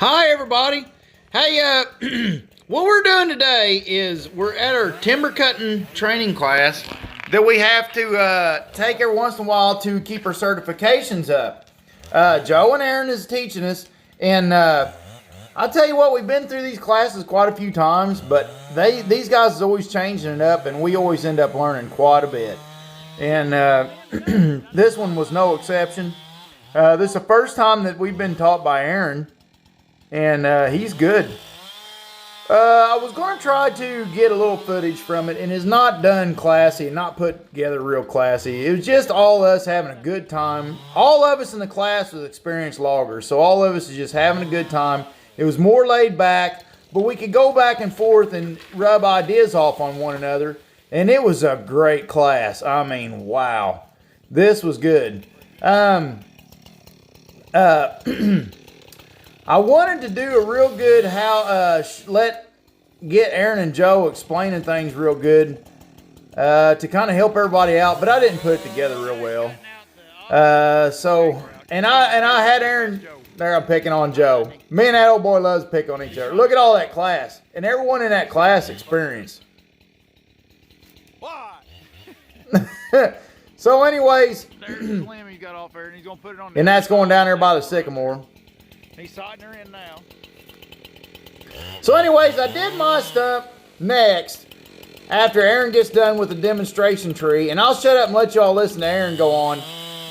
Hi, everybody. Hey, what we're doing today is we're at our timber cutting training class that we have to take every once in a while to keep our certifications up. Joe and Aaron is teaching us, and I'll tell you what, we've been through these classes quite a few times, but these guys is always changing it up, and we always end up learning quite a bit. And this one was no exception. This is the first time that we've been taught by Aaron, and he's good. I was going to try to get a little footage from it, and it's not done classy, not put together real classy. It was just all us having a good time. All of us in the class was experienced loggers, so all of us is just having a good time. It was more laid back, but we could go back and forth and rub ideas off on one another, and it was a great class. I mean, wow. This was good. I wanted to do a real good get Aaron and Joe explaining things real good to kind of help everybody out, but I didn't put it together real well. And I had Aaron there. I'm picking on Joe. Me and that old boy loves to pick on each other. Look at all that class, and everyone in that class experienced. Why? So, anyways, There's the limb he got off there, and he's gonna put it on. And that's going down there by the sycamore. He's sodding her in now. So anyways, I did my stump next after Aaron gets done with the demonstration tree. And I'll shut up and let y'all listen to Aaron go on.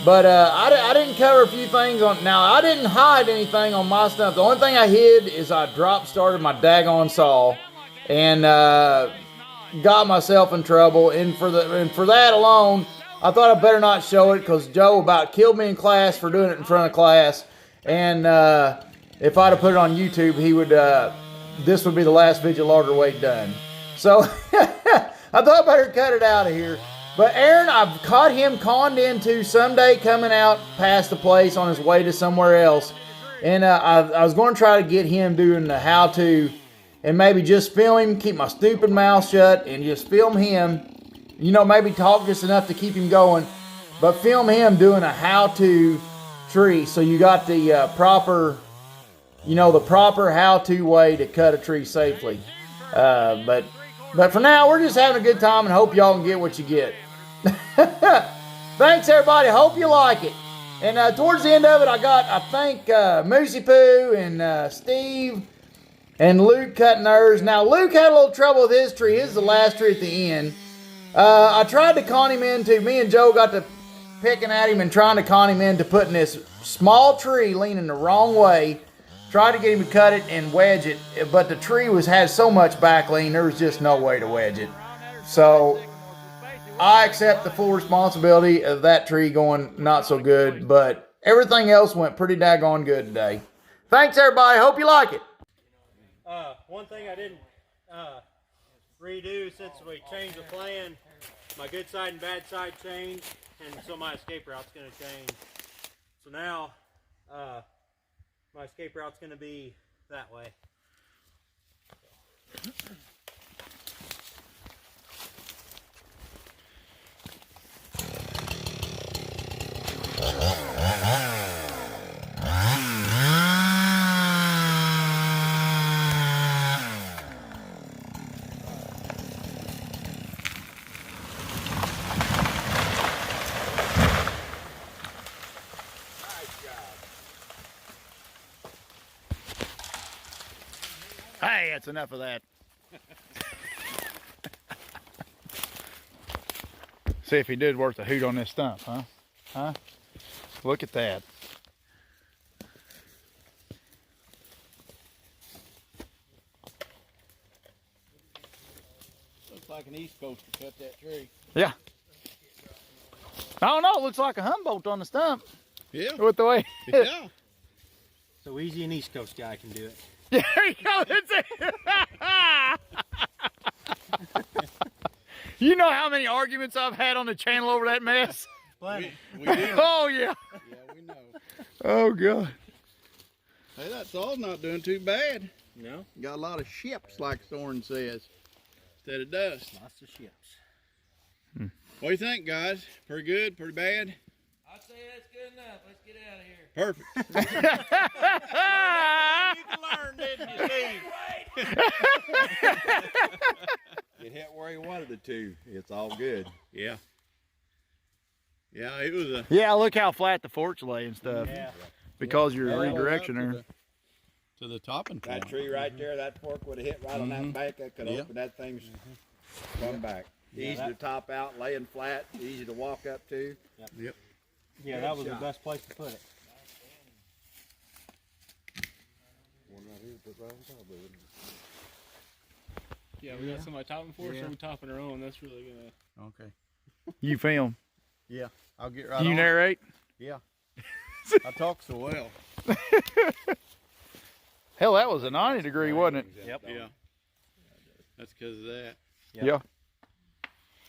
But I didn't cover a few things on. Now, I didn't hide anything on my stump. The only thing I hid is I drop started my daggone saw and got myself in trouble. And for that alone, I thought I better not show it because Joe about killed me in class for doing it in front of class. And if I'd have put it on YouTube, he would. This would be the last video logger weight done. So I thought I better cut it out of here. But Aaron, I've caught him conned into someday coming out past the place on his way to somewhere else. And I was going to try to get him doing the how-to and maybe just film him, keep my stupid mouth shut, and just film him. You know, maybe talk just enough to keep him going. But film him doing a how-to tree, so you got the proper how-to way to cut a tree safely. But for now, we're just having a good time and hope y'all can get what you get. Thanks, everybody. Hope you like it. And towards the end of it, I think Moosey Poo and Steve and Luke cutting theirs. Now, Luke had a little trouble with his tree. His is the last tree at the end. I tried to con him into, me and Joe got to picking at him and trying to con him into putting this small tree leaning the wrong way. Tried to get him to cut it and wedge it, but the tree had so much back lean, there was just no way to wedge it. So I accept the full responsibility of that tree going not so good, but everything else went pretty daggone good today. Thanks, everybody. Hope you like it. One thing I didn't redo since we changed the plan, my good side and bad side changed, and so my escape route's going to change. So now my escape route's going to be that way. Hey, that's enough of that. See if he did worth a hoot on this stump, huh? Huh? Look at that. Looks like an East Coaster cut that tree. Yeah. I don't know. It looks like a Humboldt on the stump. Yeah. With the way. Yeah. So easy an East Coast guy can do it. There you go. That's it. You know how many arguments I've had on the channel over that mess? Plenty. We do. Oh, yeah. Yeah, we know. Oh, God. Hey, that saw's not doing too bad. No? Got a lot of ships, like Soren says, instead of dust. Lots of ships. What do you think, guys? Pretty good? Pretty bad? I'd say that's good enough. Let's get out of here. Perfect. You can It hit where he wanted it to. It's all good. Yeah. Yeah, it was a. Yeah, look how flat the forks lay and stuff. Yeah. Because you're all the way redirection up there. to the topping That point. tree right there, that fork would have hit right on that bank. That could Yep. open that thing's run back. Easy to top out, laying flat, easy to walk up to. Yep. Yeah, that was the best place to put it. Yeah, we got somebody topping for us, or we topping our own. That's really gonna. Okay. You film. Yeah, I'll get right Do you on. narrate? Yeah. I talk so well. Hell, that was a 90-degree, wasn't it? Yep. Yeah. That's because of that. Yep. Yeah.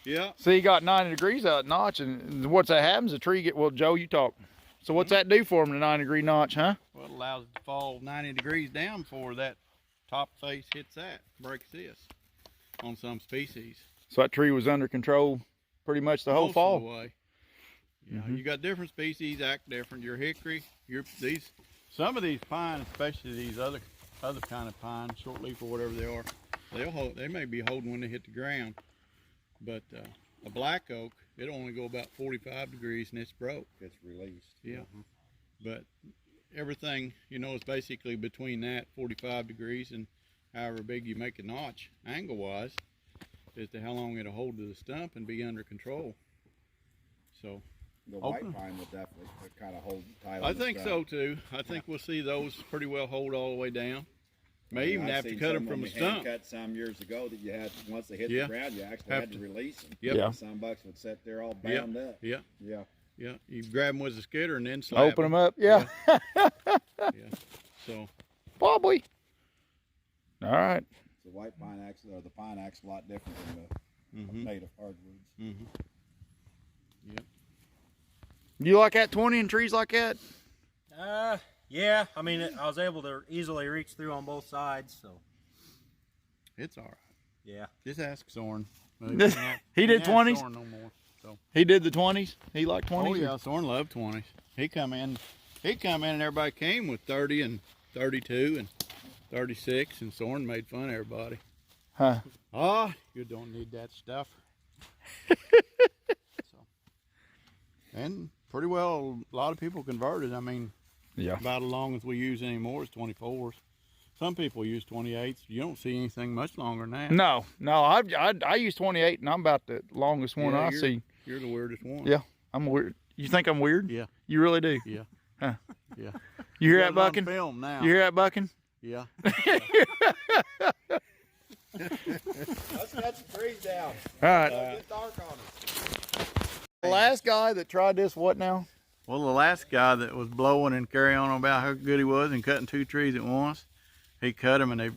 Yeah. See, you got 90 degrees out notch, and what's that happens? The tree get, well, Joe, you talk. So what's that do for them, the 90-degree notch, huh? Well, it allows it to fall 90 degrees down before that top face hits that, breaks this on some species. So that tree was under control pretty much the whole Most fall. of the way. Yeah, you got different species act different. Your hickory, some of these pine, especially these other kind of pine, short leaf or whatever they are, they may be holding when they hit the ground. But a black oak, it'll only go about 45 degrees and it's broke. It's released. Yeah. But everything, is basically between that 45 degrees and however big you make a notch angle-wise as to how long it'll hold to the stump and be under control. So The white pine would definitely kind of hold tight. I think so too. I think we'll see those pretty well hold all the way down. May even I've have to seen cut some them from when the we hand stump. cut some years ago that you had, once they hit Yeah. the ground, you actually Have had to to- release them. Yep. Yeah. Some bucks would sit there all Yep. bound up. Yeah, Yeah. yeah. You grab them with a skidder and then slap Open them up, yeah. Yeah. So Probably. All right. The white pine axe, or the pine axe, a lot different than the native hardwoods. Yep. You like that 20 in trees like that? Yeah. I mean, I was able to easily reach through on both sides, so It's all right. yeah. Just ask Soren. He did 20s? Soren no more. So. He did the 20s? He liked 20s? Oh yeah, Soren loved 20s. He come in and everybody came with 30 and 32 and 36, and Soren made fun of everybody. Huh. Oh, you don't need that stuff. And pretty well, a lot of people converted. I mean, Yeah. about as long as we use anymore is 24s. Some people use 28s. You don't see anything much longer than that. No, I use 28, and I'm about the longest one Yeah, I you're- see. You're the weirdest one. Yeah, I'm weird. You think I'm weird? Yeah. You really do? Yeah. Huh. Yeah. You hear Got that it on bucking? film now. You hear that bucking? Yeah. Let's cut some trees down. All right. Get dark on us. The last guy that tried this, what now? Well, the last guy that was blowing and carrying on about how good he was and cutting 2 trees at once, he cut them and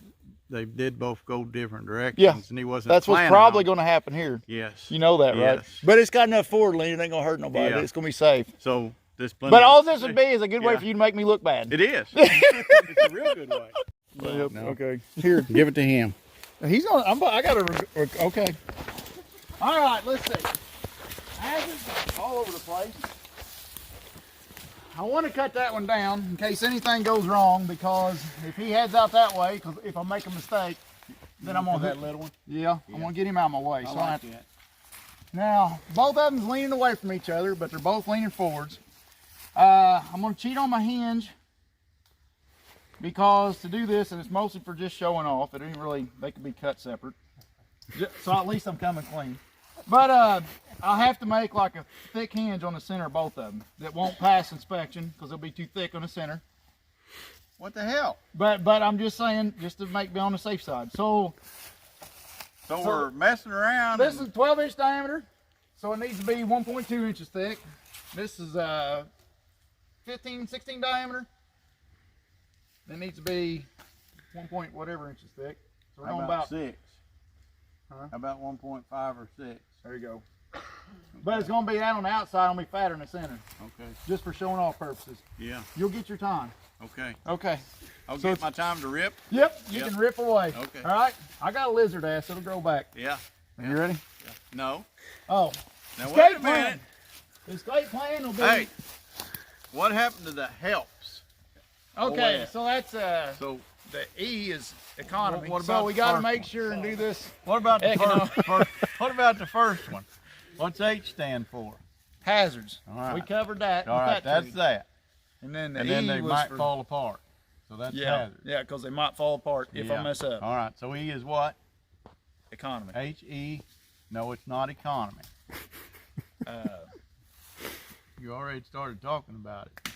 they did both go different directions. Yeah. And he wasn't That's what's planning probably on- going to happen here. Yes. You know that, right? Yes. But it's got enough forward lean, it ain't going to hurt nobody. Yeah. It's going to be safe. So this. But all this would be is a good way Yeah. for you to make me look bad. It is. It's a real good way. Yep, No. okay. Here. Give it to him. He's on. I got to. Okay. All right. Let's see. As it's all over the place. I want to cut that one down in case anything goes wrong, because if he heads out that way, because if I make a mistake, then I'm gonna that little one. Yeah, I'm gonna get him out of my way. I So like I that. now both of them's leaning away from each other, but they're both leaning forwards. I'm gonna cheat on my hinge, because to do this, and it's mostly for just showing off. It ain't really. They could be cut separate. So at least I'm coming clean. But I'll have to make like a thick hinge on the center of both of them that won't pass inspection because they'll be too thick on the center. What the hell? But I'm just saying, just to be on the safe side. So We're messing around. this is 12-inch diameter, so it needs to be 1.2 inches thick. This is 15, 16 diameter. It needs to be 1 point whatever inches thick. So we're How going about about 6? Huh? How about 1.5 or 6? there you go. But it's going to be out on the outside, on me fatter in the center, Okay. just for showing off purposes. Yeah. You'll get your time. Okay. Okay. I'll So get my time to rip. Yep, you Yep. can rip away. Okay. All right. I got a lizard ass. It'll grow back. Yeah. Are you ready? No. Oh, Now escape wait a plan. minute. The escape plan will be. Hey, what happened to the helps? Okay, OS. so that's So the E is economy. What so about we the got to first make one? sure and do this what about the Economic. first? What about the first one? What's H stand for? hazards. All right. We covered that. All with right, that that's tree. that. And then the And E then they was might for, fall apart. So that's hazard. Yeah, because they might fall apart if I Yeah. mess up. All right. So E is what? Economy. H-E. No, it's not economy. You already started talking about it.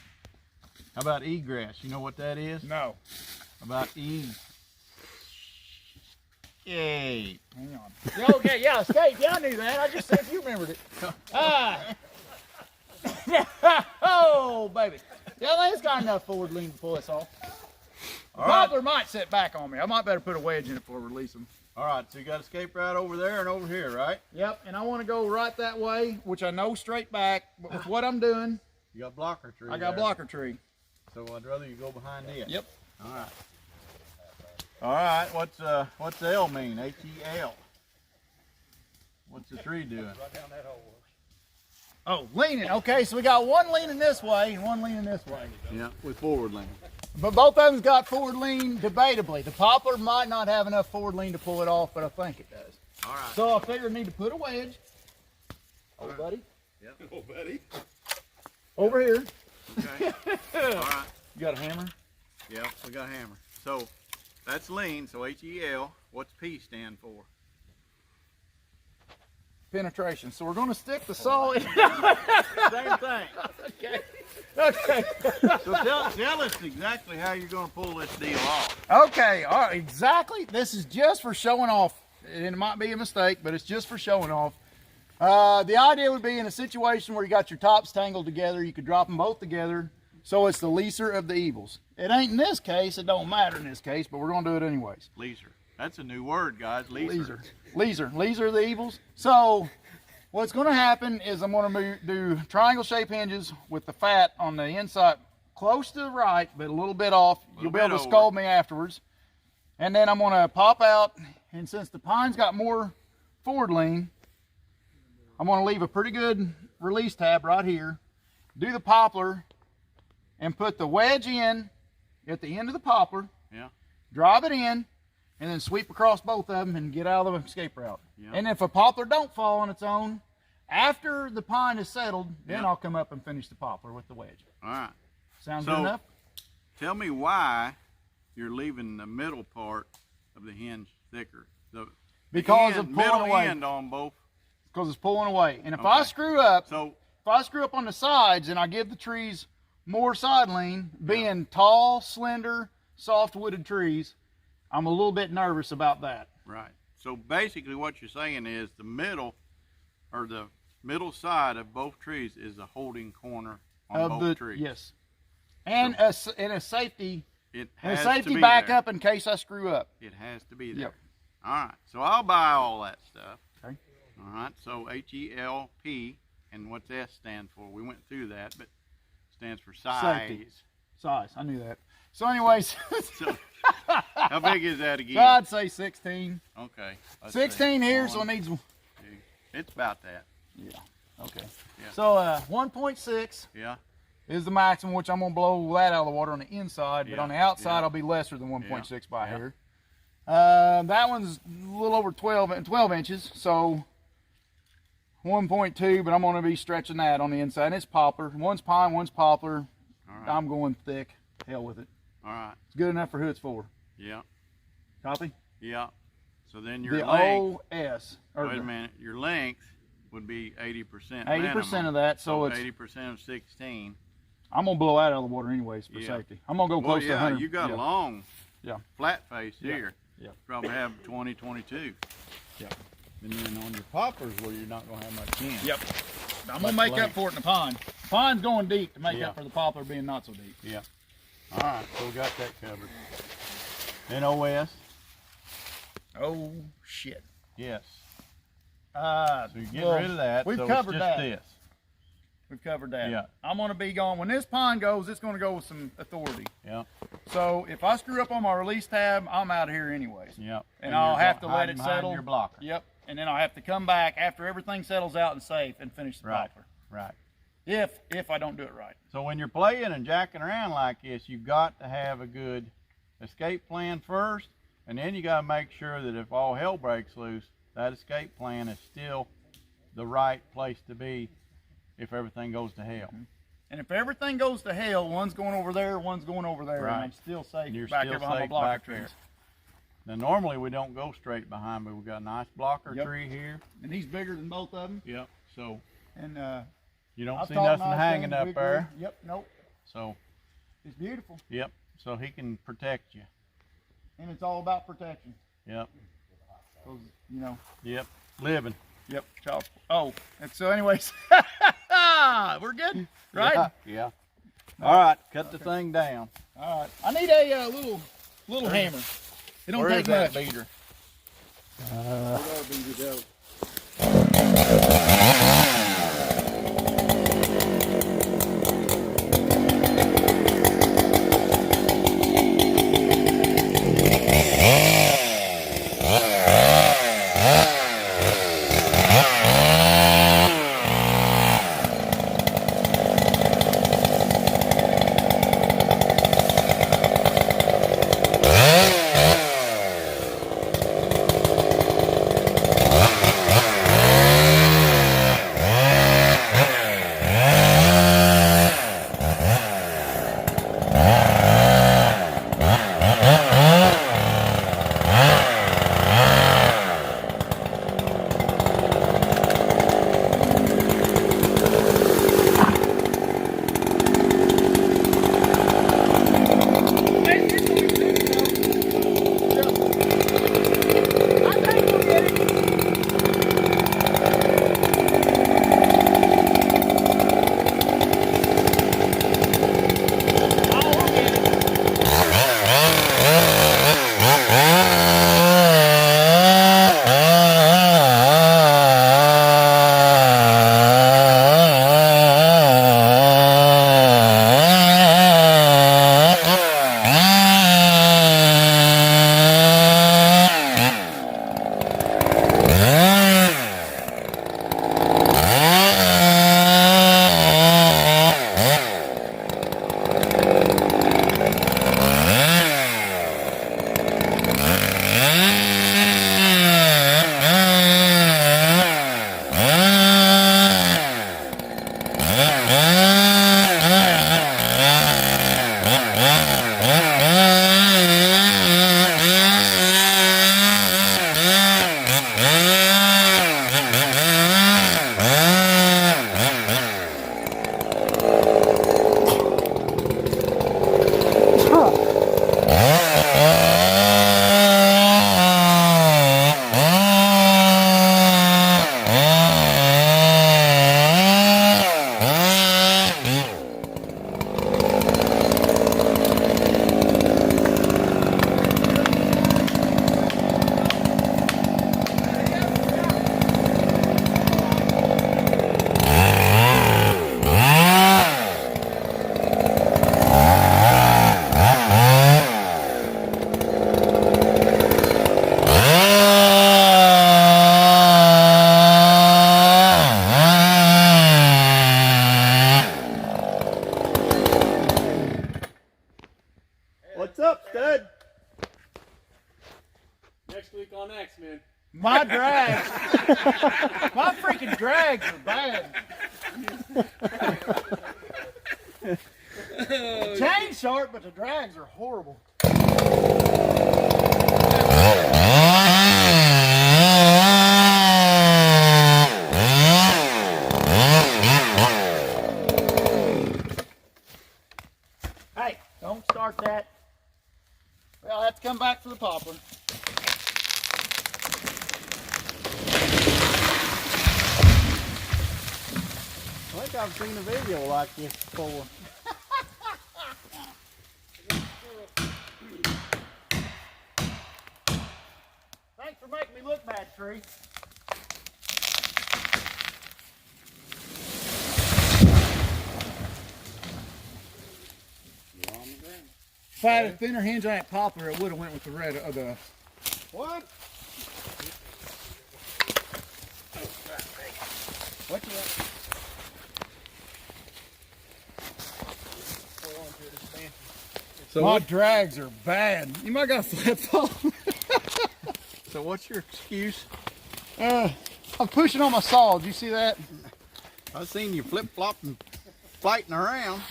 How about egress? You know what that is? No. About E. Yay. Hang on. Yeah, okay, yeah, escape. Yeah, I knew that. I just said if you remembered it. Oh, baby. Yeah, that's got enough forward lean to pull this off. The poplar might sit back on me. I might better put a wedge in it before I release them. All right, so you got escape route over there and over here, right? Yep, and I want to go right that way, which I know straight back, but with what I'm doing, You got blocker tree. I got a there. blocker tree. So I'd rather you go behind it. Yep. All right. All right. What's L mean? H-E-L. What's the tree doing? Oh, leaning. Okay, so we got one leaning this way and one leaning this way. Yeah, with forward lean. But both of them's got forward lean, debatably. The poplar might not have enough forward lean to pull it off, but I think it does. All right. So I figure I need to put a wedge. Oh, buddy. Yeah. Oh, buddy. Over here. Okay. All right. You got a hammer? Yeah, we got a hammer. So that's lean. So H-E-L. What's P stand for? Penetration. So we're going to stick the saw in. Same thing. Okay. Okay. So tell us exactly how you're going to pull this deal off. Okay. All right. Exactly. This is just for showing off. And it might be a mistake, but it's just for showing off. The idea would be in a situation where you got your tops tangled together, you could drop them both together. So it's the lesser of the evils. It ain't in this case. It don't matter in this case, but we're going to do it anyways. Leaser. That's a new word, guys. Leaser. Leaser of the evils. So what's going to happen is I'm going to do triangle shape hinges with the fat on the inside close to the right, but a little bit off. You'll be able to scold me afterwards. And then I'm going to pop out, and since the pine's got more forward lean, I'm going to leave a pretty good release tab right here, do the poplar, and put the wedge in at the end of the poplar, Yeah. drive it in, and then sweep across both of them and get out of the escape route. Yeah. And if a poplar don't fall on its own, after the pine is settled, then Yeah. I'll come up and finish the poplar with the wedge. All right. Sound So- good enough? Tell me why you're leaving the middle part of the hinge thicker. Because end, of pulling middle away. end on both. Because it's pulling away. And if I Okay. screw up, So on the sides and I give the trees more side lean, being tall, slender, soft wooded trees, I'm a little bit nervous about that. right. So basically, what you're saying is the middle, or the middle side of both trees is a holding corner on Of both the trees. yes. And a safety It and a has safety to be backup there. in case I screw up. It has to be there. Yep. All right. So I'll buy all that stuff. Okay. All right. So H-E-L-P, and what's S stand for? We went through that, but it stands for size. Safety. Size. I knew that. So anyways, So how big is that again? so I'd say 16. Okay. let's 16 see. here, so it One, needs, two. It's about that. yeah, okay. Yeah. So 1.6 Yeah. is the maximum, which I'm going to blow that out of the water on the inside, but Yeah, on the outside yeah. I'll be lesser than 1.6 by yeah. here. That one's a little over 12 inches, so 1.2, but I'm going to be stretching that on the inside. And it's poplar. One's pine, one's poplar. All right. I'm going thick. Hell with it. All right. It's good enough for who it's for. Yeah. Copy? Yeah. So then your The length. OS. Or Wait a minute. Your length would be 80%. 80% of that, so it's 80% of 16. I'm gonna blow that out of the water anyways for Yeah. safety. I'm gonna go Well, close to yeah, 100. you got yeah. a long, Yeah. flat face Yeah. here. Yeah. Probably have 20, 22. Yeah. And then on your poppers where you're not going to have much in. Yep. I'm gonna make up for it in the pond. Pine's going deep to make Yeah. up for the poplar being not so deep. Yeah. All right. So we got that covered. Then OS. Oh shit. Yes. So So you get rid of that. We've so covered it's just that. this. We've covered that. Yeah. I'm gonna be going when this pine goes. It's gonna go with some authority. Yeah. So if I screw up on my release tab, I'm out of here anyways. Yeah. And I'll you're have to hiding let it behind settle. your blocker. Yep. And then I'll have to come back after everything settles out and safe and finish the Right. poplar. Right. If I don't do it right. So when you're playing and jacking around like this, you've got to have a good escape plan first, and then you got to make sure that if all hell breaks loose, that escape plan is still the right place to be if everything goes to hell. And if everything goes to hell, one's going over there, one's going over there, Right. and I'm still safe You're back still here behind my safe blocker back trees. there. Now normally we don't go straight behind, but we've got a nice blocker Yep. tree here. And he's bigger than both of them. Yep. So And you don't I've see taught nothing nice hanging things, up big there. wood. Yep, nope. So It's beautiful. yep. So he can protect you. And it's all about protection. Yep. 'Cause, you know. Yep. Living. Yep. Child. Oh, and so anyways, we're good, right? Yeah. Yeah. All right. Cut the thing down. All right. I need a little hammer. It don't Where take is that much. beater? What's up, stud? Next week on X-Men. My drags, my freaking drags are bad. The chain's short, but the drags are horrible. Hey, don't start that. Well, I'll have to come back for the poplar. I think I've seen a video like this before. Thanks for making me look bad, Tree. If I had a thinner hinge on that poplar, it would have went with the red of the. What? What you want? So My drags are bad. You might got a flip flop. So what's your excuse? I'm pushing on my saw. Did you see that? I've seen you flip flopping, fighting around.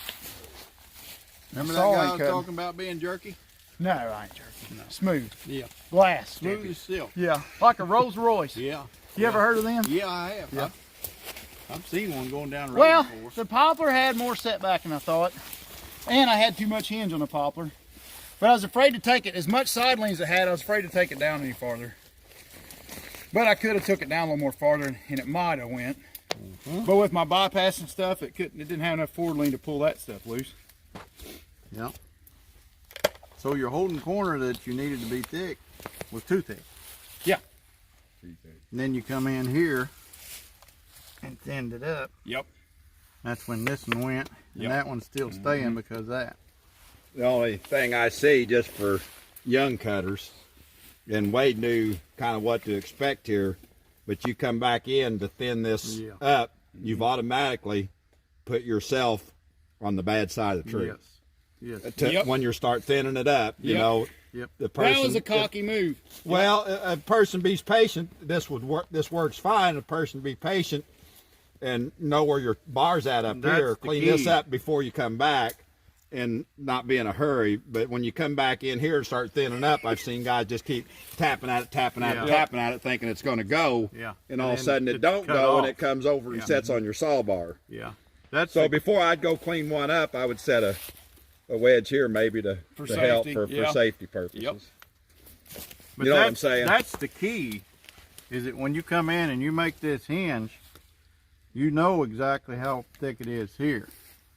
Remember that Saw guy ain't was cutting. talking about being jerky? No, I ain't jerky. No. Smooth. Yeah. Glass. Smooth as silk. Yeah, like a Rolls Royce. Yeah. You ever heard of them? Yeah, I have. Yeah. I've seen one going down the road Well, before. the poplar had more setback than I thought, and I had too much hinge on the poplar. But I was afraid to take it, as much side leans it had, I was afraid to take it down any farther. But I could have took it down a little more farther, and it might have went. But with my bypass and stuff, it didn't have enough forward lean to pull that stuff loose. Yeah. So your holding corner that you needed to be thick was too thick. Yeah. And then you come in here and thinned it up. Yep. That's when this one went, and Yep. that one's still staying because of that. The only thing I see just for young cutters, and Wade knew kind of what to expect here, but you come back in to thin this up, you've automatically put yourself on the bad side of the tree. Yes. When you start thinning it up, you know, the person. That was a cocky move. Well, a person be patient. This would work. This works fine. A person be patient and know where your bar's at up That's here. the Clean key. this up before you come back, and not be in a hurry. But when you come back in here and start thinning up, I've seen guys just keep tapping at it, tapping at it, thinking it's going to go. Yeah. And all of a then sudden it it's don't cut go, and off. it comes over and sets on your saw bar. Yeah. That's So the- before I'd go clean one up, I would set a wedge here maybe to help safety, for safety purposes. But You know what I'm that's- saying? That's the key, is that when you come in and you make this hinge, you know exactly how thick it is here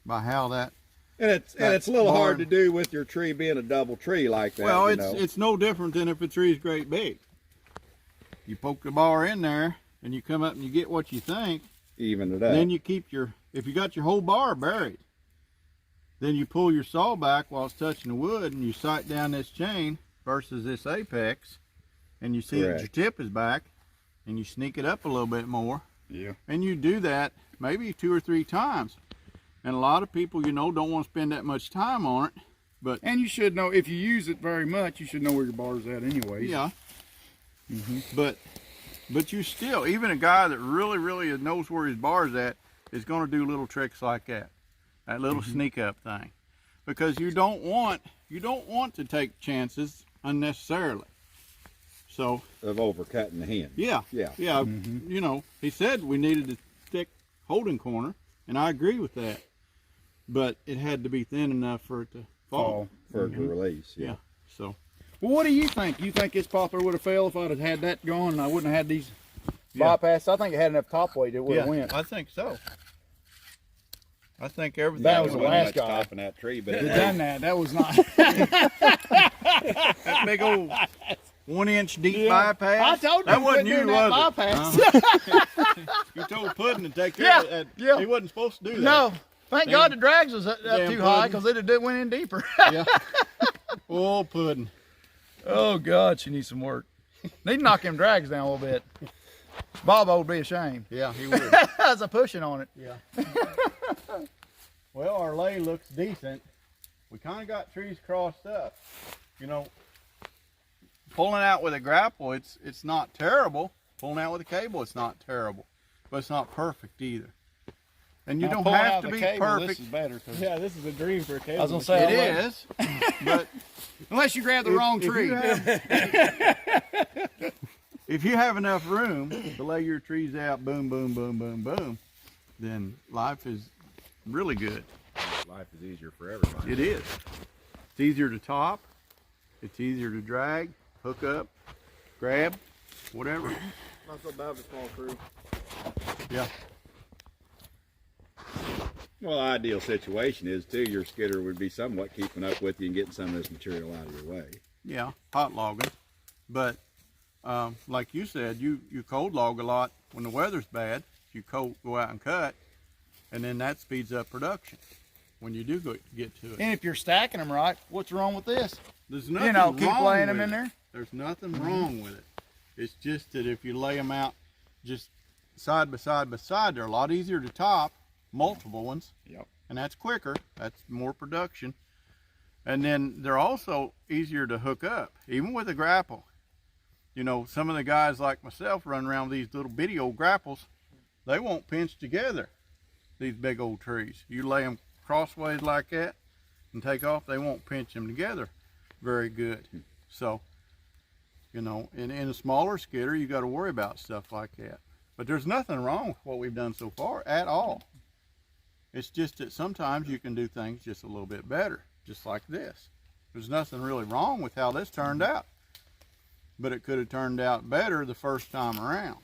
by how that. And it's a little hard to barn- do with your tree being a double tree like that. Well, you it's know. it's no different than if a tree's great big. You poke the bar in there and you come up and you get what you think, even it and up. then you keep if you got your whole bar buried, then you pull your saw back while it's touching the wood and you sight down this chain versus this apex, and you see that Correct. your tip is back, and you sneak it up a little bit more. Yeah. And you do that maybe 2 or 3 times. And a lot of people, don't want to spend that much time on it. But And you should know, if you use it very much, you should know where your bar's at anyways. yeah. But you still, even a guy that really knows where his bar's at is going to do little tricks like that. That little sneak up thing. Because you don't want to take chances unnecessarily. So of overcutting the hinge. yeah. Yeah. He said we needed a thick holding corner, and I agree with that. But it had to be thin enough for it to fall. For it to release. Yeah. So Well, what do you think? You think this poplar would have failed if I'd have had that going and I wouldn't have had these bypass? I think it had enough top weight it would have went. I think so. I think everything. That was the Wasn't last much guy. top in that tree, but It done that. That was not. That big old 1-inch deep bypass. I told you that you wasn't couldn't you, do that was bypass. it? You told Puddin to take care of that. Yeah. He wasn't supposed to do that. No. Thank God the drags was up Damn too high, pudding. because it went in deeper. Yeah. Oh, Puddin. Oh, God, she needs some work. Need to knock them drags down a little bit. Bobo would be ashamed. Yeah, he would. As I pushing on it. Yeah. Well, our lay looks decent. We kind of got trees crossed up. Pulling out with a grapple, it's not terrible. Pulling out with a cable, it's not terrible. But it's not perfect either. And you Now, don't pulling have out to the be cable, perfect. This is better. 'Cause Yeah, this is a dream for a cable. I was gonna machine. say, It is. But unless you grab the wrong tree. if you have enough room to lay your trees out, boom, boom, boom, boom, boom, then life is really good. life is easier for everybody. It is. It's easier to top. It's easier to drag, hook up, grab, whatever. Not so bad for a small crew. Yeah. Well, the ideal situation is too, your skidder would be somewhat keeping up with you and getting some of this material out of your way. Yeah, hot logging. But like you said, you cold log a lot when the weather's bad. You go out and cut, and then that speeds up production when you do get to it. And if you're stacking them right, what's wrong with this? There's nothing keep wrong laying them with in it. there. There's nothing wrong with it. It's just that if you lay them out just side by side by side, they're a lot easier to top, multiple ones. Yep. and that's quicker. That's more production. And then they're also easier to hook up, even with a grapple. You know, some of the guys like myself run around with these little bitty old grapples. They won't pinch together, these big old trees. You lay them crossways like that and take off, they won't pinch them together very good. So, you know, in a smaller skidder, you got to worry about stuff like that. But there's nothing wrong with what we've done so far at all. It's just that sometimes you can do things just a little bit better, just like this. There's nothing really wrong with how this turned out, but it could have turned out better the first time around.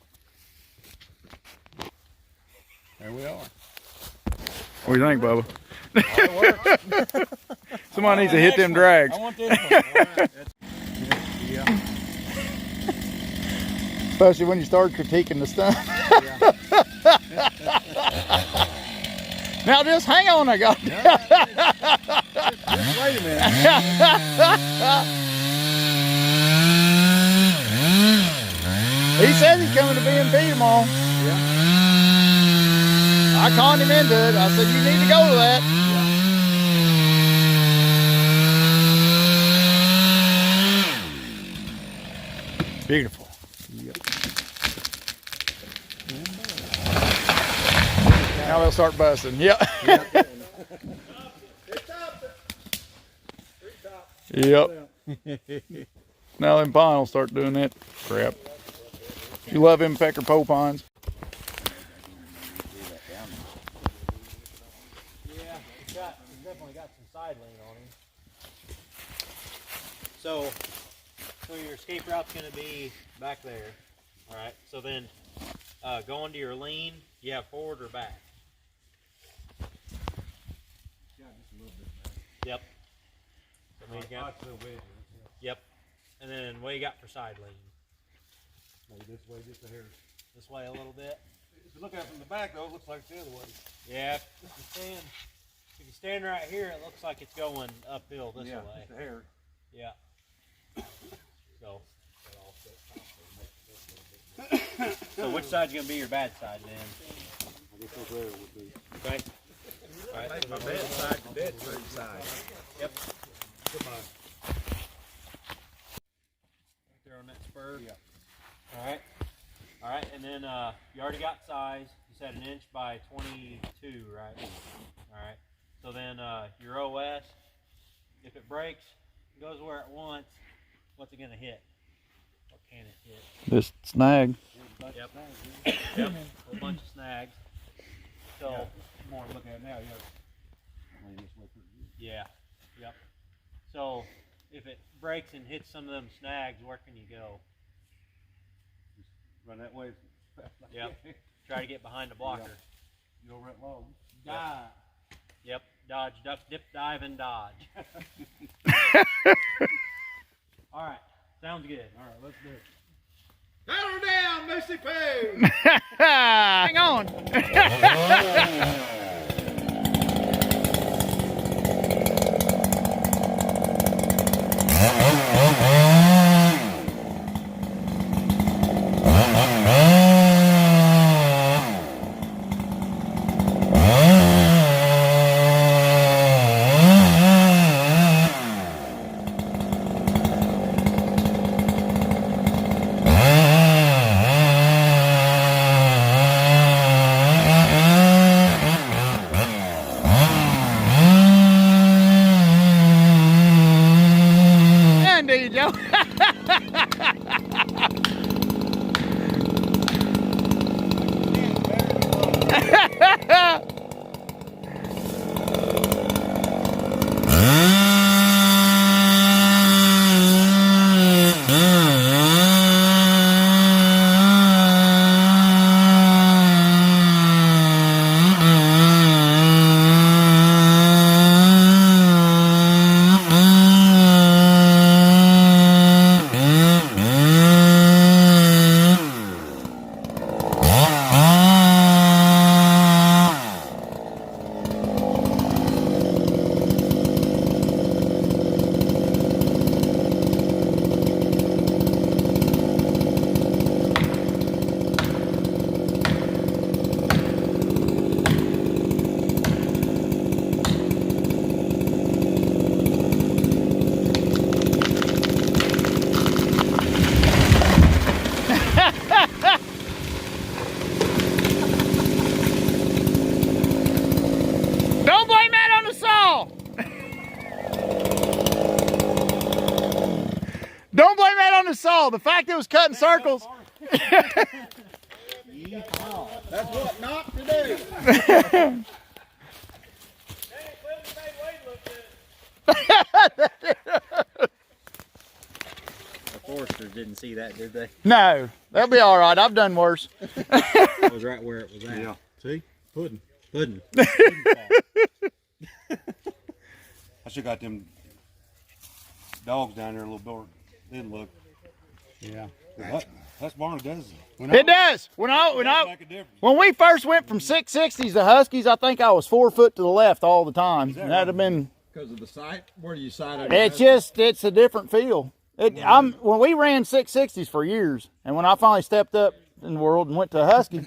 There we are. What do you think, Bubba? Somebody needs to hit them drags. I want this one. Yeah. Especially when you start critiquing the stuff. Now just hang on, I got Just wait a minute. He says he's coming to BMP tomorrow. Yeah. I conned him into it. I said, you need to go to that. Beautiful. Now they'll start busting. Yep. Yep. Now them pine will start doing that crap. You love them pecker pole pines. Yeah, he's definitely got some side lean on him. So your escape route's going to be back there. All right. So then going to your lean, you have forward or back? Yep. Yep. And then what you got for side lean? Maybe this way, just a hair. This way a little bit. If you look at it from the back, though, it looks like it's the other way. Yeah. If you stand right here, it looks like it's going uphill this way. Just a hair. Yeah. So. So which side's gonna be your bad side then? I guess over there would be. Okay. All right. My bad side, the dead tree side. Yep. Right there on that spur. Yeah. All right. All right, and then you already got size. You said 1 inch by 22, right? All right. So then your OS, if it breaks, goes where it wants, what's it gonna hit? What can it hit? This snag. Yep. Yep. A whole bunch of snags. So More to look at now, yeah. Yep. So if it breaks and hits some of them snags, where can you go? Run that way. Yep. Try to get behind the blocker. You over that log. Die. Yep. Dodge, duck, dip, dive, and dodge. All right. Sounds good. All right, let's do it. Settle down, Missy Pooh! Hang on. just saw. The fact it was cutting circles. That's what not to do. The foresters didn't see that, did they? No, that'll be all right. I've done worse. It was right where it was at. Yeah. See? Pudding. Pudding. I should got them dogs down there a little more. Didn't look. Yeah. That's Barney does. It does. Make a difference. When we first went from 660s to Huskies, I think I was 4 foot to the left all the time. That'd have been. Because of the sight? Where do you sight it? It's a different feel. When we ran 660s for years, and when I finally stepped up in the world and went to a Husky,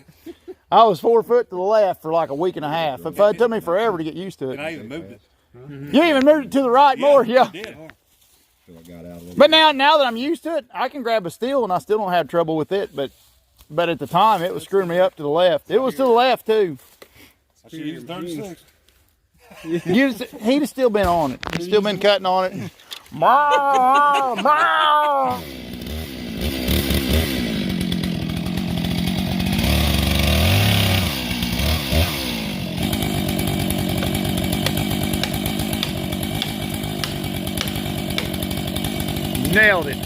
I was 4 foot to the left for like a week and a half. It took me forever to get used to And I it. even moved it. You even moved it to the right more, yeah. I did. I got out a little But now that I'm used to it, I can grab a steel and I still don't have trouble with it. But at the time, it was screwing me up to the left. It was to the left too. I should use 36. He'd have still been on it. He'd still been cutting on it. Bah, bah. Nailed it.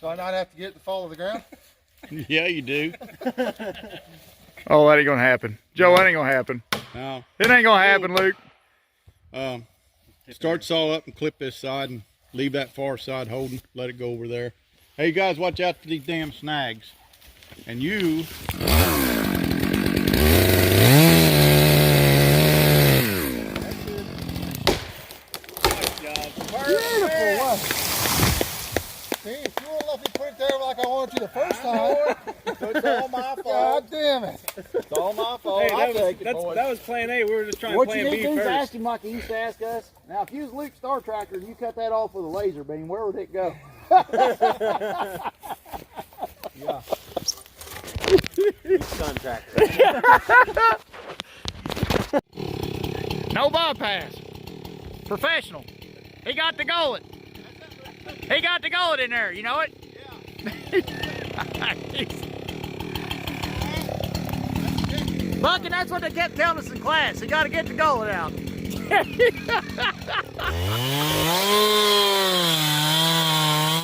Do I not have to get it to fall to the ground? Yeah, you do. Oh, that ain't gonna happen. Joe, that ain't gonna happen. Now, It ain't gonna happen, Luke. start saw up and clip this side and leave that far side holding. Let it go over there. Hey, you guys, watch out for these damn snags. And you. Beautiful. See, if you would have let me put it there like I wanted to the first time. It's all my fault. God damn it. It's all my fault. Hey, I'll take it, that boys. was plan A. We were just trying What you plan need B to do is first. ask him like he used to ask us. Now, if you was Luke Star Tracker and you cut that off with a laser beam, where would it go? Contractor. No bypass. Professional. He got the gullet. He got the gullet in there. You know it? Yeah. Buck, and that's what they kept telling us in class. You got to get the gullet out.